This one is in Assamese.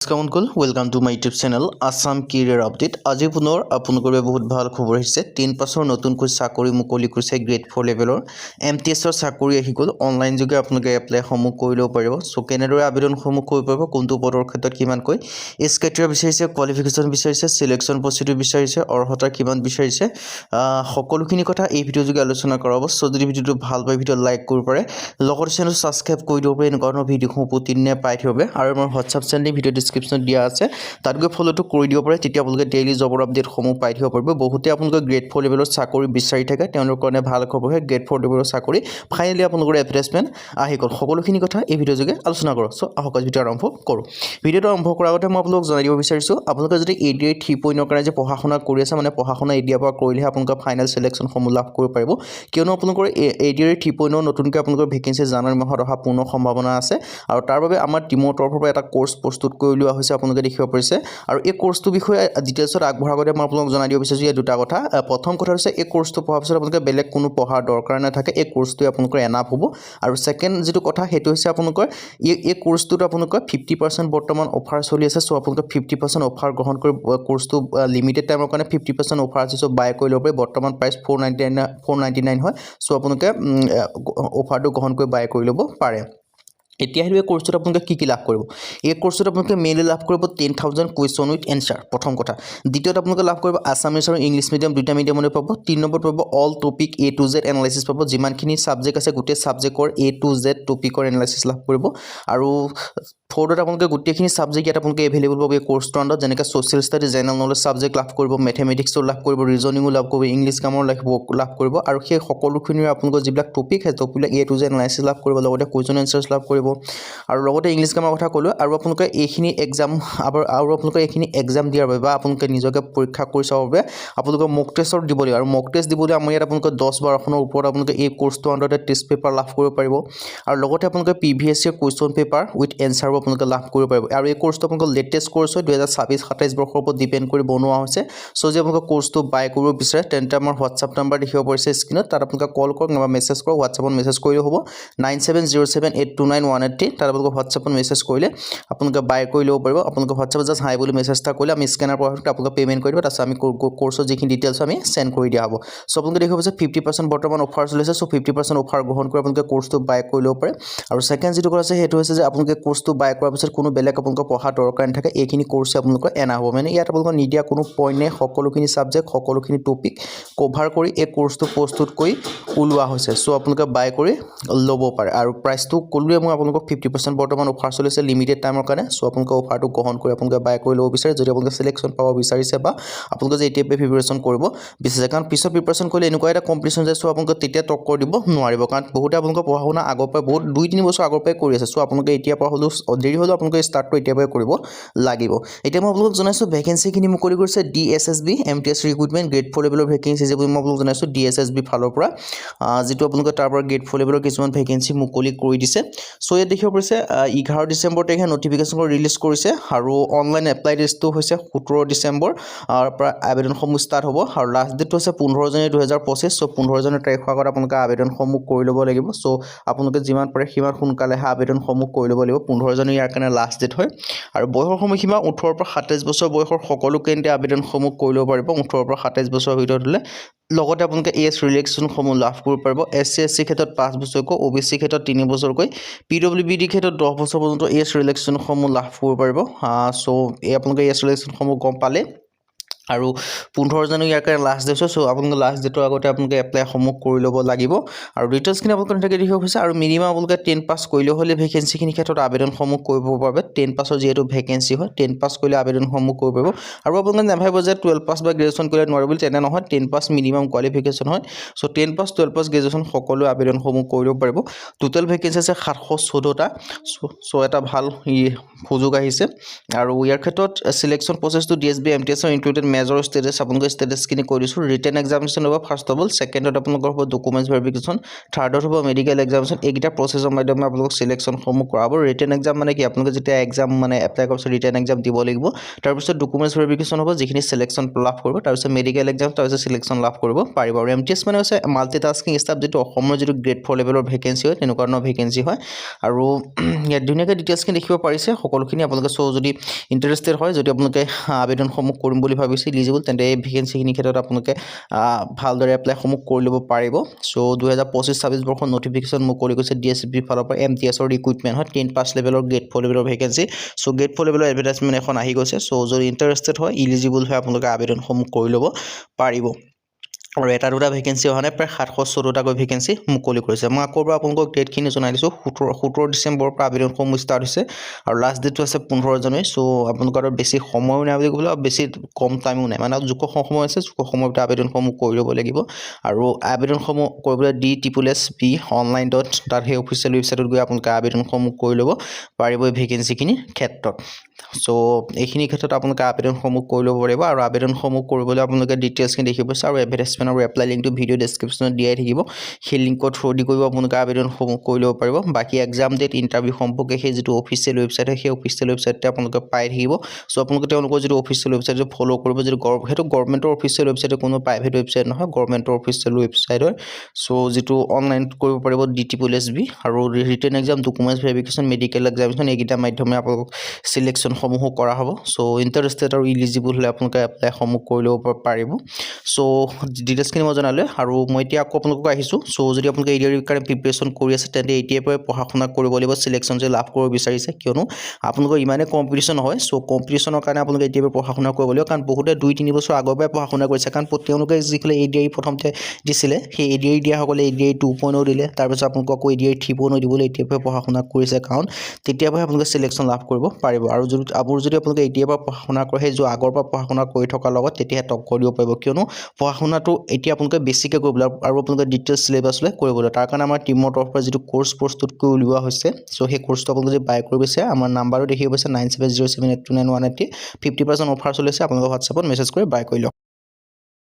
Welcome to my YouTube channel Assam career update. আজি পুনৰ আপোনালোকৰ বাবে বহুত ভাল খবৰ আহিছে। 10 পাছৰ নতুনকৈ চাকৰি মুকলি কৰিছে গ্ৰেড 4 লেভেলৰ MTSৰ চাকৰি আহি গ'ল। অনলাইন যোগে আপোনালোকে এপ্লাইসমূহ কৰি ল'ব পাৰিব। চ' কেনেদৰে আবেদনসমূহ কৰিব পাৰিব, কোনটো পদৰ ক্ষেত্ৰত কিমানকৈ এজ ক্ৰাইটেৰিয়া বিচাৰিছে, কোৱালিফিকেশ্যন বিচাৰিছে, চিলেকশ্যন প্ৰচিডিউৰ বিচাৰিছে, অৰ্হতা কিমান বিচাৰিছে, সকলোখিনি কথা এই ভিডিঅ' যোগে আলোচনা কৰা হ'ব। চ' যদি ভিডিঅ'টো ভাল পায় ভিডিঅ' লাইক কৰিব পাৰে, লগতে চেনেল ছাবস্ক্ৰাইব কৰি দিব পাৰে। এনেকুৱা ধৰণৰ ভিডিঅ'সমূহ প্ৰতিদিনে পাই থাকিব আৰু আমাৰ হোৱাটছআপ চেনেল ভিডিঅ' ডিছক্ৰিপশ্যনত দিয়া আছে, তাত গৈ ফ'ল'টো কৰি দিব পাৰে। তেতিয়া আপোনালোকে ডেইলি জবৰ আপডেটসমূহ পাই থাকিব পাৰিব। বহুতে আপোনালোকে গ্ৰেড 4 লেভেলৰ চাকৰি বিচাৰি থাকে, তেওঁলোকৰ কাৰণে ভাল খবৰহে গ্ৰেড 4 লেভেলৰ চাকৰি ফাইনেলি আপোনালোকৰ এডভাৰটাইজমেণ্ট আহি গ'ল। সকলোখিনি কথা এই ভিডিঅ' যোগে আলোচনা কৰোঁ। চ' আহক ভিডিঅ' আৰম্ভ কৰোঁ। ভিডিঅ'টো আৰম্ভ কৰাৰ আগতে মই আপোনালোকক জনাই দিব বিচাৰিছোঁ, আপোনালোকে যদি ADI 3.0 কাৰণে যে পঢ়া শুনা কৰি আছে, মানে পঢ়া শুনা এতিয়াৰ পৰা কৰিলেহে আপোনালোকৰ ফাইনেল চিলেকশ্যনসমূহ লাভ কৰিব পাৰিব। কিয়নো আপোনালোকৰ ADI 3.0 নতুনকৈ আপোনালোকৰ ভেকেঞ্চি জানুৱাৰী মাহত অহা পূৰ্ণ সম্ভাৱনা আছে, আৰু তাৰ বাবে আমাৰ টিমৰ তৰফৰ পৰা এটা কোৰ্চ প্ৰস্তুত কৰি লোৱা হৈছে, আপোনালোকে দেখিব পাৰিছে। আৰু এই কোৰ্চটোৰ বিষয়ে ডিটেইলছত আগবঢ়াৰ আগতে মই আপোনালোকক জনাই দিব বিচাৰিছোঁ এই দুটা কথা। প্ৰথম কথা হৈছে, এই কোৰ্চটো পঢ়াৰ পিছত আপোনালোকে বেলেগ কোনো পঢ়াৰ দৰকাৰ নাথাকে, এই কোৰ্চটোৱে আপোনালোকৰ এনাফ হ'ব। আৰু ছেকেণ্ড যিটো কথা, সেইটো হৈছে আপোনালোকৰ এই কোৰ্চটোত আপোনালোকৰ 50% বৰ্তমান অফাৰ চলি আছে। চ' আপোনালোকে 50% অফাৰ গ্ৰহণ কৰি কোৰ্চটো লিমিটেড টাইমৰ কাৰণে 50% অফাৰ আছে। চ' বাই কৰি ল'ব পাৰি। বৰ্তমান প্ৰাইচ 499 হয়। চ' আপোনালোকে অফাৰটো গ্ৰহণ কৰি বাই কৰি ল'ব পাৰে। এতিয়া আহিলে এই কোৰ্চটোত আপোনালোকে কি লাভ কৰিব। এই কোৰ্চটোত আপোনালোকে মেইনলি লাভ কৰিব 10,000 কুৱেশ্যন উইথ এনচাৰ, প্ৰথম কথা। দ্বিতীয়তে আপোনালোকে লাভ কৰিব আছামিছ আৰু ইংলিছ মিডিয়াম দুইটা মিডিয়ামতে পাব। 3 নম্বৰত পাব all topic A to Z analysis পাব। যিমানখিনি ছাবজেক্ট আছে গোটেই ছাবজেক্টৰ A to Z টপিকৰ এনালাইচিছ লাভ কৰিব। আৰু ফ'ৰ্থত আপোনালোকে গোটেইখিনি ছাবজেক্ট ইয়াত আপোনালোকে এভেইলেবল পাব এই কোৰ্চটোৰ আণ্ডাৰত, যেনেকৈ social study, general knowledge subject লাভ কৰিব, মেথমেটিক্সৰ লাভ কৰিব, ৰিজনিঙো লাভ কৰিব, ইংলিছ গ্ৰামাৰ লাভ কৰিব। আৰু সেই সকলোখিনিৰ আপোনালোকৰ যিবিলাক টপিক আছে, টপিকবিলাক A to Z এনালাইচিছ লাভ কৰিব, লগতে কুৱেশ্যন এনচাৰ্ছ লাভ কৰিব। আৰু লগতে ইংলিছ গ্ৰামাৰ কথা ক'লোঁ। আৰু আপোনালোকে এইখিনি এক্সাম দিয়াৰ বাবে বা আপোনালোকে নিজকে পৰীক্ষা কৰি চাবৰ বাবে আপোনালোকৰ মক টেষ্টত দিব লাগিব। আৰু মক টেষ্ট দিবলৈ আমাৰ ইয়াত আপোনালোকে 10-12খনৰ ওপৰত আপোনালোকে এই কোৰ্চটোৰ আণ্ডাৰতে টেষ্ট পেপাৰ লাভ কৰিব পাৰিব। আৰু লগতে আপোনালোকে PVSC কুৱেশ্যন পেপাৰ উইথ এনচাৰো আপোনালোকে লাভ কৰিব পাৰিব। আৰু এই কোৰ্চটো আপোনালোকৰ লেটেষ্ট কোৰ্চ হয়, 2026-27 বৰ্ষৰ ওপৰত ডিপেণ্ড কৰি বনোৱা হৈছে। চ' যদি আপোনালোকে কোৰ্চটো বাই কৰিব বিচাৰে, তেন্তে আমাৰ হোৱাটছআপ নাম্বাৰ দেখিব পাৰিছে স্ক্ৰীণত, তাত আপোনালোকে কল কৰক বা মেছেজ কৰক। হোৱাটছআপত মেছেজ কৰিলেও হ'ব 9707829183। তাত আপোনালোকে হোৱাটছআপত মেছেজ কৰিলে আপোনালোকে বাই কৰি ল'ব পাৰিব। আপোনালোকে হোৱাটছআপত জাষ্ট হাই বুলি মেছেজ এটা কৰিলে আমি স্কেনাৰ পৰা আপোনালোকে পে'মেণ্ট কৰি দিব, তাৰপিছত আমি কোৰ্চৰ যিখিনি ডিটেইলছ আমি চেণ্ড কৰি দিয়া হ'ব। চ' আপোনালোকে দেখিব পাৰিছে 50% বৰ্তমান অফাৰ চলিছে। চ' 50% অফাৰ গ্ৰহণ কৰি আপোনালোকে কোৰ্চটো বাই কৰি ল'ব পাৰে। আৰু ছেকেণ্ড যিটো কথা আছে, সেইটো হৈছে যে আপোনালোকে কোৰ্চটো বাই কৰাৰ পিছত কোনো বেলেগ আপোনালোকৰ পঢ়া দৰকাৰ নাথাকে, এইখিনি কোৰ্চে আপোনালোকৰ এনা হ'ব। মানে ইয়াত আপোনালোকৰ নিদিয়া কোনো পইণ্ট নাই, সকলোখিনি ছাবজেক্ট সকলোখিনি টপিক কভাৰ কৰি এই কোৰ্চটো প্ৰস্তুত কৰি ওলোৱা হৈছে। চ' আপোনালোকে বাই কৰি ল'ব পাৰে। আৰু প্ৰাইচটো ক'লোৱে মই আপোনালোকক 50% বৰ্তমান অফাৰ চলিছে লিমিটেড টাইমৰ কাৰণে। চ' আপোনালোকে অফাৰটো গ্ৰহণ কৰি আপোনালোকে বাই কৰি ল'ব বিচাৰে, যদি আপোনালোকে চিলেকশ্যন পাব বিচাৰিছে বা আপোনালোকে যে এতিয়াৰ পৰা প্ৰিপেৰেশ্যন কৰিব বিচাৰিছে। কাৰণ পিছত প্ৰিপেৰেশ্যন কৰিলে এনেকুৱা এটা কম্পিটিশ্যন যায়, চ' আপোনালোকে তেতিয়া টক্কৰ দিব নোৱাৰিব। কাৰণ বহুতে আপোনালোকৰ পঢ়া শুনা আগৰ পৰাই বহুত 2-3 বছৰ আগৰ পৰাই কৰি আছে। চ' আপোনালোকে এতিয়াৰ পৰা হ'লেও দেৰি হ'লেও আপোনালোকে ষ্টাৰ্টটো এতিয়াৰ পৰাই কৰিব লাগিব। এতিয়া মই আপোনালোকক জনাইছোঁ ভেকেঞ্চিখিনি মুকলি কৰিছে DSSB MTS ৰিক্ৰুটমেণ্ট গ্ৰেড 4 লেভেলৰ ভেকেঞ্চি বুলি মই আপোনালোকক জনাইছোঁ DSSB ফালৰ পৰা, যিটো আপোনালোকে তাৰ পৰা গ্ৰেড 4 লেভেলৰ কিছুমান ভেকেঞ্চি মুকলি কৰি দিছে। চ' ইয়াত দেখিব পাৰিছে 11 ডিচেম্বৰ তাৰিখে নটিফিকেশ্যন ৰিলিজ কৰিছে। আৰু অনলাইন এপ্লাই ডেটটো হৈছে 17 ডিচেম্বৰ পৰা আবেদনসমূহ ষ্টাৰ্ট হ'ব। আৰু লাষ্ট ডেটটো হৈছে 15 জানুৱাৰী 2025। চ' 15 জানুৱাৰী তাৰিখৰ আগত আপোনালোকে আবেদনসমূহ কৰি ল'ব লাগিব। চ' আপোনালোকে যিমান পাৰে সিমান সোনকালেহে আবেদনসমূহ কৰি ল'ব লাগিব। 15 জানুৱাৰী ইয়াৰ কাৰণে লাষ্ট ডেট হয়। আৰু বয়সৰ সময়সীমা 18 পৰা 27 বছৰ বয়সৰ সকলো কেন্দ্ৰীয় আবেদনসমূহ কৰি ল'ব পাৰিব, 18 পৰা 27 বছৰৰ ভিতৰত হ'লে। লগতে আপোনালোকে এজ ৰিলেক্সনসমূহ লাভ কৰিব পাৰিব। SC SC ক্ষেত্ৰত 5 বছৰকৈ, OBC ক্ষেত্ৰত 3 বছৰকৈ, PWBD ক্ষেত্ৰত 10 বছৰ পৰ্যন্ত এজ ৰিলেক্সনসমূহ লাভ কৰিব পাৰিব। চ' এই আপোনালোকে এজ ৰিলেক্সনসমূহ গম পালে। আৰু 15 জানুৱাৰী ইয়াৰ কাৰণে লাষ্ট ডেট হয়। চ' আপোনালোকে লাষ্ট ডেটৰ আগতে আপোনালোকে এপ্লাইসমূহ কৰি ল'ব লাগিব। আৰু ডিটেইলছখিনি আপোনালোকে তেনেকৈ দেখিব পাৰিছে। আৰু মিনিমাম আপোনালোকে 10 পাছ কৰিলেও হ'লে ভেকেঞ্চিখিনিৰ ক্ষেত্ৰত আবেদনসমূহ কৰিব পাৰিব। 10 পাছৰ যিহেতু ভেকেঞ্চি হয়, 10 পাছ কৰিলে আবেদনসমূহ কৰিব পাৰিব। আৰু আপোনালোকে নাভাবিব যে 12 পাছ বা গ্ৰেজুৱেশ্যন কৰিলে নোৱাৰিব বুলি, তেনে নহয়। 10 পাছ মিনিমাম কোৱালিফিকেশ্যন হয়। চ' 10 পাছ 12 পাছ গ্ৰেজুৱেশ্যন সকলোৱে আবেদনসমূহ কৰি ল'ব পাৰিব। টোটেল ভেকেঞ্চি আছে 714টা। চ' এটা ভাল সুযোগ আহিছে। আৰু ইয়াৰ ক্ষেত্ৰত চিলেকশ্যন প্ৰচেছটো DSB MTS included major status আপোনালোকে ষ্টেটাছখিনি কৈ দিছোঁ ৰিটেন এক্সামিনেশ্যন হ'ব ফাৰ্ষ্ট অফ অল ছেকেণ্ডত আপোনালোকৰ হ'ব ডকুমেণ্টছ ভেৰিফিকেশ্যন থাৰ্ডত হ'ব মেডিকেল এক্সামিনেশ্যন এইকেইটা প্ৰচেছৰ মাধ্যমে আপোনালোকক চিলেকশ্যনসমূহ কৰাব ৰিটেন এক্সাম মানে কি আপোনালোকে যেতিয়া এক্সাম মানে এপ্লাই কৰাৰ পিছত ৰিটেন এক্সাম দিব লাগিব তাৰপিছত ডকুমেণ্টছ ভেৰিফিকেশ্যন হ'ব যিখিনি চিলেকশ্যন লাভ কৰিব তাৰপিছত মেডিকেল এক্সাম তাৰপিছত চিলেকশ্যন লাভ কৰিব পাৰিব আৰু MTS মানে হৈছে মাল্টিটাস্কিং ষ্টাফ যিটো অসমৰ যিটো গ্ৰেড 4 লেভেলৰ ভেকেঞ্চি হয় তেনেকুৱা ধৰণৰ ভেকেঞ্চি হয় আৰু ইয়াত ধুনীয়াকৈ ডিটেইলছখিনি দেখিব পাৰিছে সকলোখিনি আপোনালোকে চ' যদি ইণ্টাৰেষ্টেড হয় যদি আপোনালোকে আবেদনসমূহ কৰিম বুলি ভাবিছে ইলিজিবল তেন্তে এই ভেকেঞ্চিখিনিৰ ক্ষেত্ৰত আপোনালোকে ভালদৰে এপ্লাইসমূহ কৰি ল'ব পাৰিব চ' 2025-26 বৰ্ষৰ নটিফিকেশ্যন মুকলি কৰিছে DSP ফালৰ পৰা MTSৰ ৰিক্ৰুইটমেণ্ট হয় 10 পাছ লেভেলৰ গ্ৰেড 4 লেভেলৰ ভেকেঞ্চি চ' গ্ৰেড 4 লেভেলৰ এডভাৰটাইজমেণ্ট এখন আহি গৈছে চ' যদি ইণ্টাৰেষ্টেড হয় ইলিজিবল হয় আপোনালোকে আবেদনসমূহ কৰি ল'ব পাৰিব আৰু এটা দুটা ভেকেঞ্চি অহা নাই প্ৰায় 714টাকৈ ভেকেঞ্চি মুকলি কৰিছে মই আকৌ এবাৰ আপোনালোকক ডেটখিনি জনাই দিছোঁ 17 ডিচেম্বৰৰ পৰা আবেদনসমূহ ষ্টাৰ্ট হৈছে আৰু লাষ্ট ডেটটো আছে 15 জানুৱাৰী চ' আপোনালোকৰ আৰু বেছি সময়ো নাই বুলি ক'বলৈ আৰু বেছি কম টাইমো নাই মানে জোখ সময় আছে জোখ সময়ত আবেদনসমূহ কৰি ল'ব লাগিব আৰু আবেদনসমূহ কৰিবলৈ DSSB online.in তাত সেই অফিচিয়েল ৱেবছাইটত গৈ আপোনালোকে আবেদনসমূহ কৰি ল'ব পাৰিব এই ভেকেঞ্চিখিনিৰ ক্ষেত্ৰত চ' এইখিনি ক্ষেত্ৰত আপোনালোকে আবেদনসমূহ কৰি ল'ব পাৰিব আৰু আবেদনসমূহ কৰিবলৈ আপোনালোকে ডিটেইলছখিনি দেখিব পাইছে আৰু এডভাৰটাইজমেণ্ট আৰু এপ্লাই লিংকটো ভিডিঅ' ডেছক্ৰিপশ্যনত দিয়াই থাকিব সেই লিংকত থ্ৰু দি কৰিব আপোনালোকে আবেদনসমূহ কৰি ল'ব পাৰিব বাকী এক্সাম ডেট ইণ্টাৰভিউ সম্পৰ্কে সেই যিটো অফিচিয়েল ৱেবছাইট হয় সেই অফিচিয়েল ৱেবছাইটতে আপোনালোকে পাই থাকিব চ' আপোনালোকে তেওঁলোকৰ যিটো অফিচিয়েল ৱেবছাইট ফ'ল' কৰিব যিটো সেইটো গভৰ্ণমেণ্টৰ অফিচিয়েল ৱেবছাইট কোনো প্ৰাইভেট ৱেবছাইট নহয় গভৰ্ণমেণ্টৰ অফিচিয়েল ৱেবছাইট হয় চ' যিটো অনলাইন কৰিব পাৰিব DSSB আৰু written exam documents verification medical examination এইকেইটা মাধ্যমে আপোনালোক চিলেকশ্যনসমূহো কৰা হ'ব চ' ইণ্টাৰেষ্টেড আৰু ইলিজিবল হ'লে আপোনালোকে এপ্লাইসমূহ কৰি ল'ব পাৰিব চ' ডিটেইলছখিনি মই জনালোঁ আৰু মই এতিয়া আকৌ আপোনালোকক আহিছোঁ চ' যদি আপোনালোকে ADR কাৰণে প্ৰিপেৰেশ্যন কৰি আছে তেন্তে এতিয়াৰ পৰাই পঢ়া শুনা কৰিব লাগিব চিলেকশ্যন যে লাভ কৰিব বিচাৰিছে কিয়নো আপোনালোকৰ ইমানেই কম্পিটিশ্যন হয় চ' কম্পিটিশ্যনৰ কাৰণে আপোনালোকে এতিয়াৰ পৰাই পঢ়া শুনা কৰিব লাগিব কাৰণ বহুতে 2-3 বছৰ আগৰ পৰাই পঢ়া শুনা কৰিছে কাৰণ তেওঁলোকে যিসকলে ADR প্ৰথমতে দিছিলে সেই ADR দিয়াসকলে ADR 2.0 দিলে তাৰপিছত আপোনালোকক আকৌ ADR 3.0 দিবলৈ এতিয়াৰ পৰাই পঢ়া শুনা কৰিছে কাৰণ তেতিয়াৰ পৰাই আপোনালোকে চিলেকশ্যন লাভ কৰিব পাৰিব আৰু যদি আপোনালোকে এতিয়াৰ পৰা পঢ়া শুনা কৰে সেই আগৰ পৰা পঢ়া শুনা কৰি থকাৰ লগত তেতিয়াহে টক্কৰ দিব পাৰিব কিয়নো পঢ়া শুনাটো এতিয়া আপোনালোকে বেছিকৈ কৰিবলৈ আৰু আপোনালোকে ডিটেইলছ চিলেবাছ লৈ কৰিবলৈ তাৰ কাৰণে আমাৰ টিমৰ তৰফৰ পৰা যিটো কোৰ্ছ প্ৰস্তুত কৰি উলিওৱা হৈছে চ' সেই কোৰ্ছটো আপোনালোকে যদি বাই কৰিব বিচাৰে আমাৰ নাম্বাৰো দেখিব পাইছে 9707829180 50% অফাৰ চলি আছে আপোনালোকে হোৱাটছএপত মেছেজ কৰি বাই কৰি লওক